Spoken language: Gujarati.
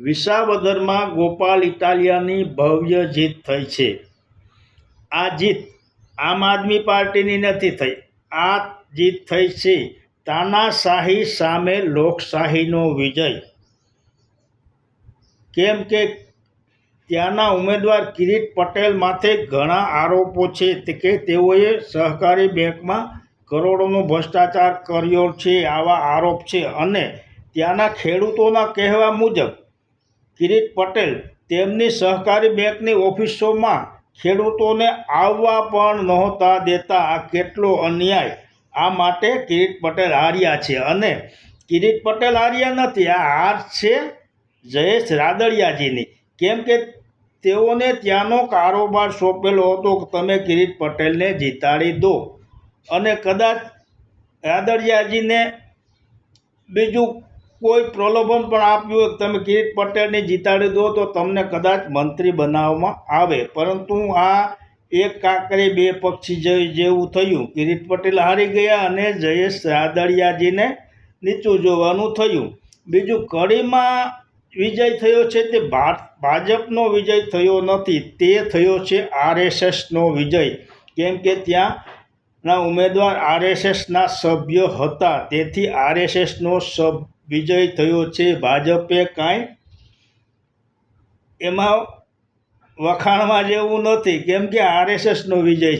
વિસાવદરમાં ગોપાલ ઇટાલિયાની ભવ્ય જીત થઈ છે। આ જીત આમ આદમી પાર્ટીની નથી થઈ, આ જીત થઈ છે તાનાશાહી સામે લોકશાહીનો વિજય। કેમ કે ત્યાંના ઉમેદવાર કિરીટ પટેલ માથે ઘણા આરોપો છે કે તેઓએ સહકારી બેંકમાં કરોડોનો ભ્રષ્ટાચાર કર્યો છે, આવા આરોપ છે। અને ત્યાંના ખેડૂતોના કહેવા મુજબ કિરીટ પટેલ તેમની સહકારી બેંકની ઓફિસોમાં ખેડૂતોને આવવા પણ નહોતા દેતા। આ કેટલો અન્યાય! આ માટે કિરીટ પટેલ હાર્યા છે। અને કિરીટ પટેલ હાર્યા નથી, આ હાર છે જયેશ રાદડિયાજીની। કેમ કે તેઓને ત્યાંનો કારોબાર સોંપેલો હતો કે તમે કિરીટ પટેલને જીતાડી દો, અને કદાચ રાદડિયાજીને બીજું કોઈ પ્રલોભન પણ આપ્યું હોય કે તમે કિરીટ પટેલને જીતાડી દો તો તમને કદાચ મંત્રી બનાવવામાં આવે। પરંતુ આ એક કાંકરે બે પક્ષી જેવું થયું। કિરીટ પટેલ હારી ગયા અને જયેશ રાદડિયાજીને નીચું જોવાનું થયું। બીજું, કડીમાં વિજય થયો છે તે ભાજપનો વિજય થયો નથી, તે થયો છે આરએસએસનો વિજય। કેમ કે ત્યાંના ઉમેદવાર આરએસએસના સભ્ય હતા, તેથી આરએસએસનો વિજય થયો છે। ભાજપે કાંઈ એમાં વખાણવા જેવું નથી, કેમ કે આરએસએસનો વિજય છે।